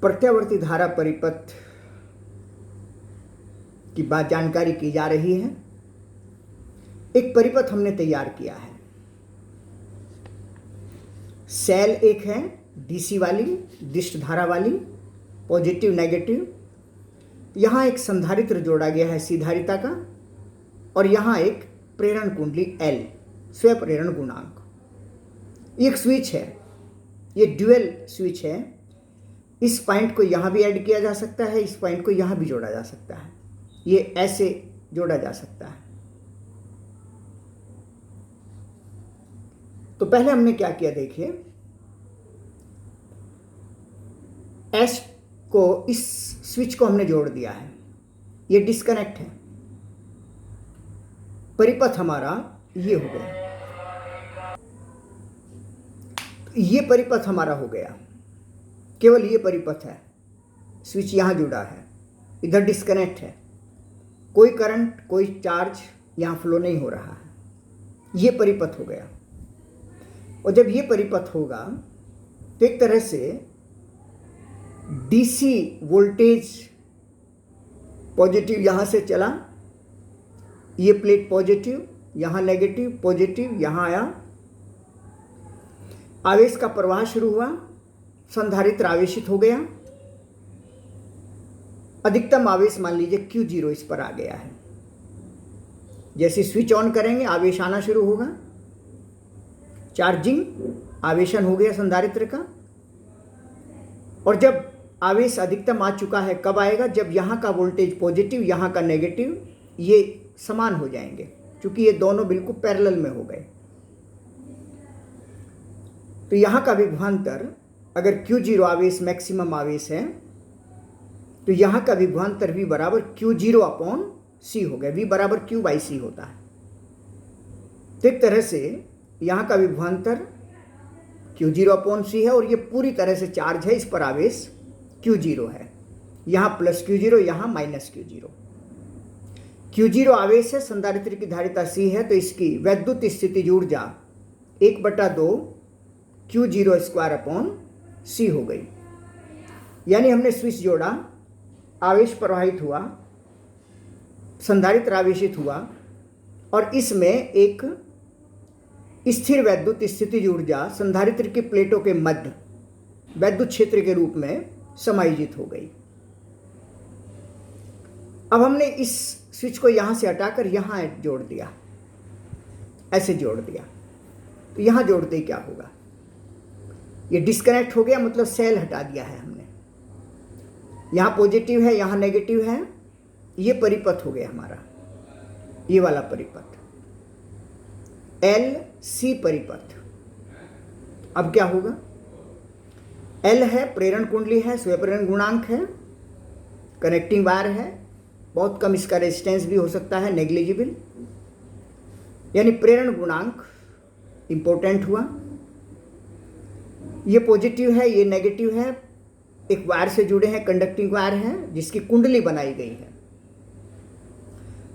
प्रत्यावर्ती धारा परिपथ की बात जानकारी की जा रही है। एक परिपथ हमने तैयार किया है। सेल एक है डीसी वाली, दिष्ट धारा वाली, पॉजिटिव नेगेटिव। यहाँ एक संधारित्र जोड़ा गया है सी धारिता का, और यहाँ एक प्रेरण कुंडली एल, स्व प्रेरण गुणांक। एक स्विच है, ये ड्यूअल स्विच है। इस पॉइंट को यहाँ भी ऐड किया जा सकता है, इस पॉइंट को यहाँ भी जोड़ा जा सकता है, ये ऐसे जोड़ा जा सकता है। तो पहले हमने क्या किया देखिए, एस को, इस स्विच को हमने जोड़ दिया है, ये डिस्कनेक्ट है। परिपथ हमारा ये हो गया, ये परिपथ हमारा हो गया, केवल ये परिपथ है। स्विच यहां जुड़ा है, इधर डिस्कनेक्ट है, कोई करंट कोई चार्ज यहां फ्लो नहीं हो रहा है, ये परिपथ हो गया। और जब ये परिपथ होगा तो एक तरह से डीसी वोल्टेज पॉजिटिव यहां से चला, ये प्लेट पॉजिटिव, यहां नेगेटिव, पॉजिटिव, यहां आया, आवेश का प्रवाह शुरू हुआ, संधारित्र आवेशित हो गया। अधिकतम आवेश मान लीजिए Q0 इस पर आ गया है। जैसे स्विच ऑन करेंगे आवेश आना शुरू होगा, चार्जिंग, आवेशन हो गया संधारित्र का। और जब आवेश अधिकतम आ चुका है, कब आएगा? जब यहाँ का वोल्टेज पॉजिटिव, यहाँ का नेगेटिव, ये समान हो जाएंगे, क्योंकि ये दोनों बिल्कुल पैरेलल में हो गए। तो यहाँ का विभवांतर, अगर Q0 आवेश मैक्सिमम आवेश है, तो यहाँ का विभवांतर V बराबर Q0 अपॉन C हो गया। V बराबर Q बाई C होता है। तो एक तरह से यहाँ का विभवांतर Q0 अपॉन C है, और ये पूरी तरह से चार्ज है, इस पर आवेश Q0 है। यहाँ प्लस Q0, यहाँ माइनस Q0। Q0 आवेश है, संधारित्र की धारिता C है, तो इसकी वैद्युत स्थितिज ऊर्जा 1/2 Q0 स्क्वायर अपॉन C हो गई। यानी हमने स्विच जोड़ा, आवेश प्रवाहित हुआ, संधारित्र आवेशित हुआ, और इसमें एक स्थिर वैद्युत स्थितिज ऊर्जा संधारित्र की प्लेटों के मध्य वैद्युत क्षेत्र के रूप में समायोजित हो गई। अब हमने इस स्विच को यहां से हटाकर यहां जोड़ दिया, ऐसे जोड़ दिया। तो यहां जोड़ते ही क्या होगा, ये डिस्कनेक्ट हो गया, मतलब सेल हटा दिया है हमने। यहां पॉजिटिव है, यहां नेगेटिव है, ये परिपथ हो गया हमारा, ये वाला परिपथ एल सी परिपथ। अब क्या होगा, एल है प्रेरण कुंडली है, स्वप्रेरण गुणांक है, कनेक्टिंग वायर है, बहुत कम इसका रेजिस्टेंस भी हो सकता है, नेग्लिजिबल। यानी प्रेरण गुणांक इंपॉर्टेंट हुआ। ये पॉजिटिव है, ये नेगेटिव है, एक वायर से जुड़े हैं, कंडक्टिंग वायर है, जिसकी कुंडली बनाई गई है।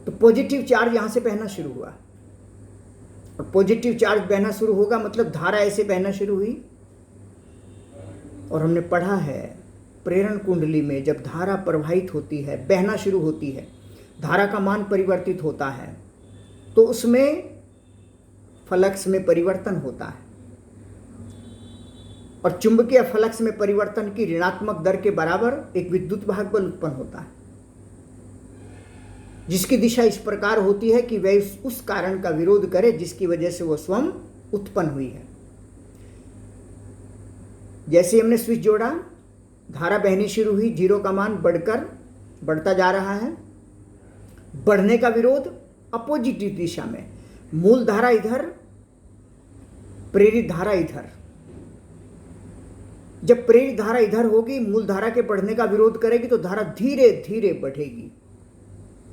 तो पॉजिटिव चार्ज यहां से बहना शुरू हुआ, और पॉजिटिव चार्ज बहना शुरू होगा मतलब धारा ऐसे बहना शुरू हुई। और हमने पढ़ा है प्रेरण कुंडली में जब धारा प्रवाहित होती है, बहना शुरू होती है, धारा का मान परिवर्तित होता है, तो उसमें फ्लक्स में परिवर्तन होता है, और चुंबकीय फ्लक्स में परिवर्तन की ऋणात्मक दर के बराबर एक विद्युत वाहक बल उत्पन्न होता है, जिसकी दिशा इस प्रकार होती है कि वह उस कारण का विरोध करे जिसकी वजह से वो स्वयं उत्पन्न हुई है। जैसे हमने स्विच जोड़ा, धारा बहनी शुरू हुई, 0 का मान बढ़ता जा रहा है। बढ़ने का विरोध अपोजिट दिशा में, मूल धारा इधर, प्रेरित धारा इधर। जब प्रेरित धारा इधर होगी, मूल धारा के बढ़ने का विरोध करेगी, तो धारा धीरे धीरे बढ़ेगी,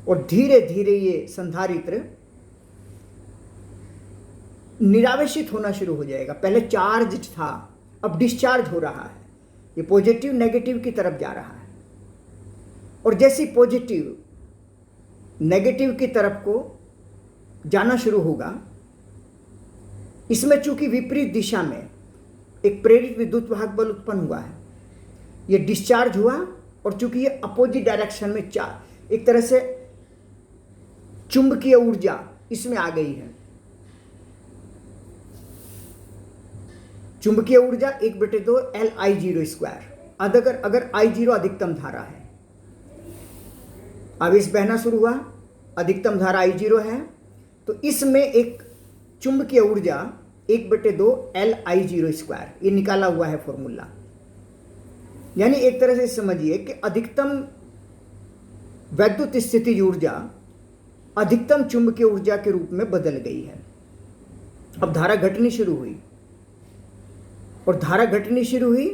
और धीरे धीरे ये संधारित्र निरावेशित होना शुरू हो जाएगा। पहले चार्ज था, अब डिस्चार्ज हो रहा है, ये पॉजिटिव नेगेटिव की तरफ जा रहा है। और जैसे पॉजिटिव नेगेटिव की तरफ को जाना शुरू होगा, इसमें चूंकि विपरीत दिशा में एक प्रेरित विद्युत वाहक बल उत्पन्न हुआ है, ये डिस्चार्ज हुआ और चूंकि ये अपोजिट डायरेक्शन में एक तरह से चुंबकीय ऊर्जा इसमें आ गई है। चुंबकीय ऊर्जा 1/2 LI0²। अगर I0 अधिकतम धारा है, आवेश बहना शुरू हुआ, अधिकतम धारा I0 है, तो इसमें एक चुंबकीय ऊर्जा 1/2 LI0², ये निकाला हुआ है फॉर्मूला। यानी एक तरह से समझिए कि अधिकतम वैद्युत स्थितिज ऊर्जा अधिकतम चुंबकीय ऊर्जा के रूप में बदल गई है। अब धारा घटनी शुरू हुई, और धारा घटनी शुरू हुई,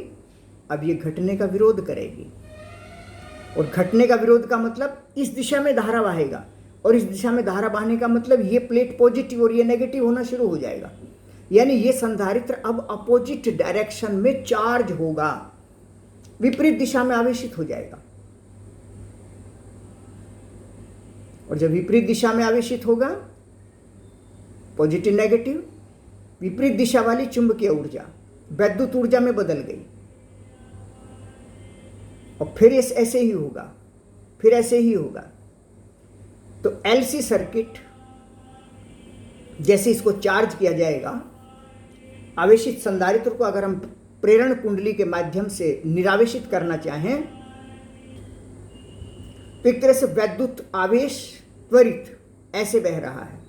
अब ये घटने का विरोध करेगी, और घटने का विरोध का मतलब इस दिशा में धारा बहेगा, और इस दिशा में धारा बहने का मतलब ये प्लेट पॉजिटिव और ये नेगेटिव होना शुरू हो जाएगा। यानी ये संधारित्र अब अपोजिट डायरेक्शन में चार्ज होगा, विपरीत दिशा में आवेशित हो जाएगा। और जब विपरीत दिशा में आवेशित होगा, पॉजिटिव नेगेटिव, विपरीत दिशा वाली चुंबकीय ऊर्जा वैद्युत ऊर्जा में बदल गई, और फिर ऐसे ही होगा, फिर ऐसे ही होगा। तो LC सर्किट जैसे इसको चार्ज किया जाएगा, आवेशित संधारित्र को अगर हम प्रेरण कुंडली के माध्यम से निरावेशित करना चाहें, तो एक तरह से वैद्युत आवेश त्वरित ऐसे बह रहा है।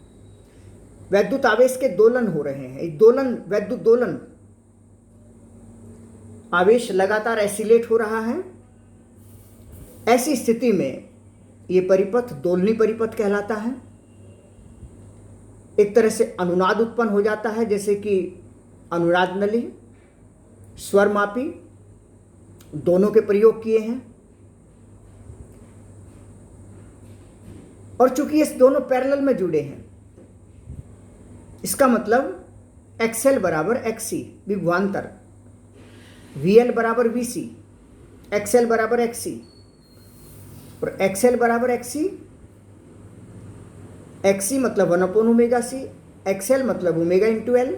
वैद्युत आवेश के दोलन हो रहे हैं, दोलन, वैद्युत दोलन, आवेश लगातार एसिलेट हो रहा है। ऐसी स्थिति में ये परिपथ दोलनी परिपथ कहलाता है। एक तरह से अनुनाद उत्पन्न हो जाता है, जैसे कि अनुनाद नली, स्वरमापी दोनों के प्रयोग किए हैं। और चूंकि ये दोनों पैरेलल में जुड़े हैं, इसका मतलब XL बराबर XC विभवांतर, VL बराबर VC, XL बराबर XC, और XL बराबर XC, XC मतलब 1/ωc, XL मतलब omega into L,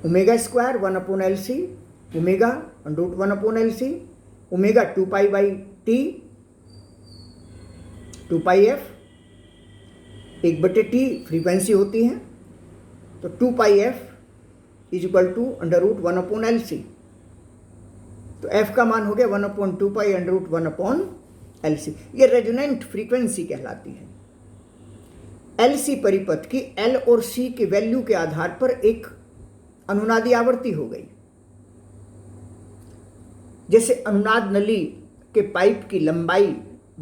omega square 1/LC, omega √1/LC, omega 2π/T, 2πf 1/T frequency होती है, तो 2πf = √1/LC। तो f का मान हो गया 1/2π √1/LC। ये रेजोनेंट फ्रीक्वेंसी कहलाती है। LC परिपथ की L और C के वैल्यू के आधार पर एक अनुनादी आवृत्ति हो गई। जैसे अनुनाद नली के पाइप की लंबाई,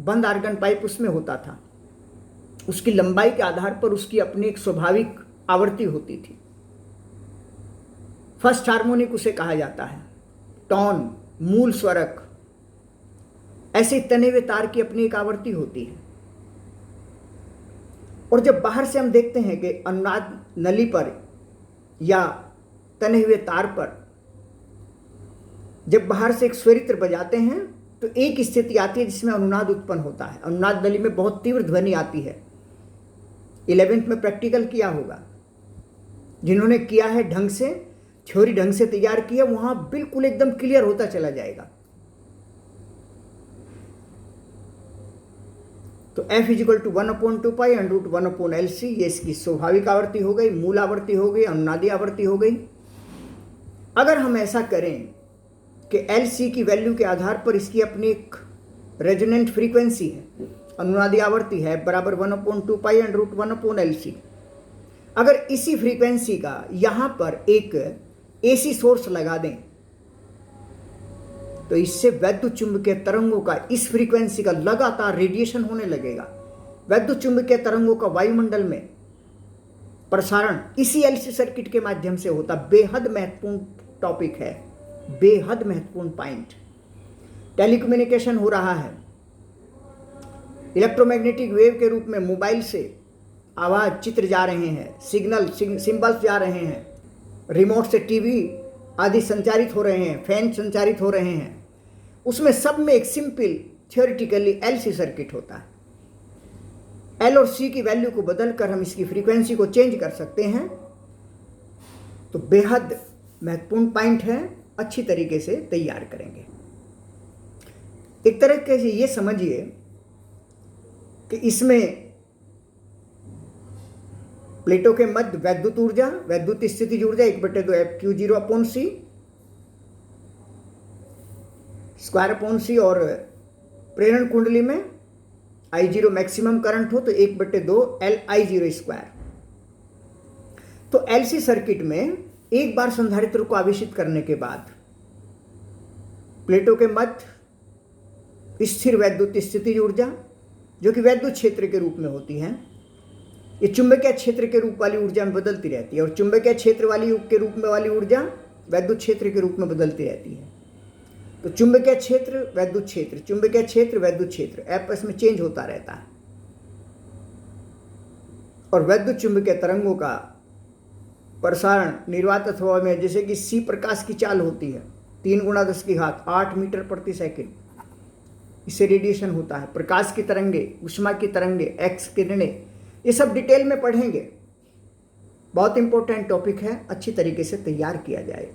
बंद आर्गन पाइप उसमें होता था, उसकी लंबाई के आधार पर उसकी अपनी एक स्वाभाविक आवृत्ति होती थी। फर्स्ट हार्मोनिक उसे कहा जाता है, टोन, मूल स्वरक, ऐसे तने हुए तार की अपनी एक आवृत्ति होती है। और जब बाहर से हम देखते हैं कि अनुनाद नली पर या तने हुए तार पर जब बाहर से एक स्वरित्र बजाते हैं, तो एक स्थिति आती है जिसमें अनुनाद उत्पन्न होता है। अनुनाद नली में बहुत तीव्र ध्वनि आती है। 11th में प्रैक्टिकल किया होगा, जिन्होंने किया है ढंग से, थ्योरी ढंग से तैयार किया, वहां बिल्कुल एकदम क्लियर होता चला जाएगा। तो f = 1/2π √1/LC, ये इसकी स्वाभाविक आवृत्ति हो गई, मूल आवृत्ति हो गई, अनुनादी आवृत्ति हो गई। अगर हम ऐसा करें कि LC की वैल्यू के आधार पर इसकी अपनी एक रेजोनेंट फ्रीक्वेंसी है, अनुनादी आवृत्ति है, बराबर 1/2π √1/LC। अगर इसी फ्रीक्वेंसी का यहाँ पर एक AC सोर्स लगा दें, तो इससे वैद्युत चुंबकीय तरंगों का, इस फ्रीक्वेंसी का लगातार रेडिएशन होने लगेगा। वैद्युत चुंबकीय तरंगों का वायुमंडल में प्रसारण इसी LC सर्किट के माध्यम से होता। बेहद महत्वपूर्ण टॉपिक है, बेहद महत्वपूर्ण पॉइंट। टेलीकम्युनिकेशन हो रहा है, इलेक्ट्रोमैग्नेटिक वेव के रूप में मोबाइल से आवाज, चित्र जा रहे हैं, सिग्नल, सिंबल्स जा रहे हैं, रिमोट से टीवी आदि संचारित हो रहे हैं, फैन संचारित हो रहे हैं। उसमें सब में एक सिंपल थियोरिटिकली LC सर्किट होता है। L और C की वैल्यू को बदलकर हम इसकी फ्रीक्वेंसी को चेंज कर सकते हैं। तो बेहद महत्वपूर्ण पॉइंट है, अच्छी तरीके से तैयार करेंगे। एक तरह के ये समझिए कि इसमें प्लेटों के मध्य वैद्युत ऊर्जा, वैद्युत स्थितिज ऊर्जा 1/2 FQ0/C स्क्वायर/C, और प्रेरण कुंडली में I0 मैक्सिमम करंट हो तो 1/2 LI0 स्क्वायर। तो LC सर्किट में एक बार संधारित्र को आवेशित करने के बाद प्लेटों के मध्य स्थिर वैद्युत स्थितिज ऊर्जा, जो कि वैद्युत क्षेत्र के रूप में होती है, ये चुंबकीय क्षेत्र के रूप वाली ऊर्जा में बदलती रहती है, और चुंबकीय क्षेत्र वाली के रूप में वाली ऊर्जा वैद्युत क्षेत्र के रूप में बदलती रहती है। तो चुंबकीय क्षेत्र वैद्युत क्षेत्र, चुंबकीय क्षेत्र वैद्युत क्षेत्र आपस में चेंज होता रहता है, और वैद्युत चुंबकीय तरंगों का प्रसारण निर्वात अथवा में, जैसे कि C प्रकाश की चाल होती है 3 × 10⁸ मीटर प्रति सेकंड, इससे रेडिएशन होता है। प्रकाश की तरंगे, ऊष्मा की तरंगे, एक्स किरणें, ये सब डिटेल में पढ़ेंगे। बहुत इंपॉर्टेंट टॉपिक है, अच्छी तरीके से तैयार किया जाए।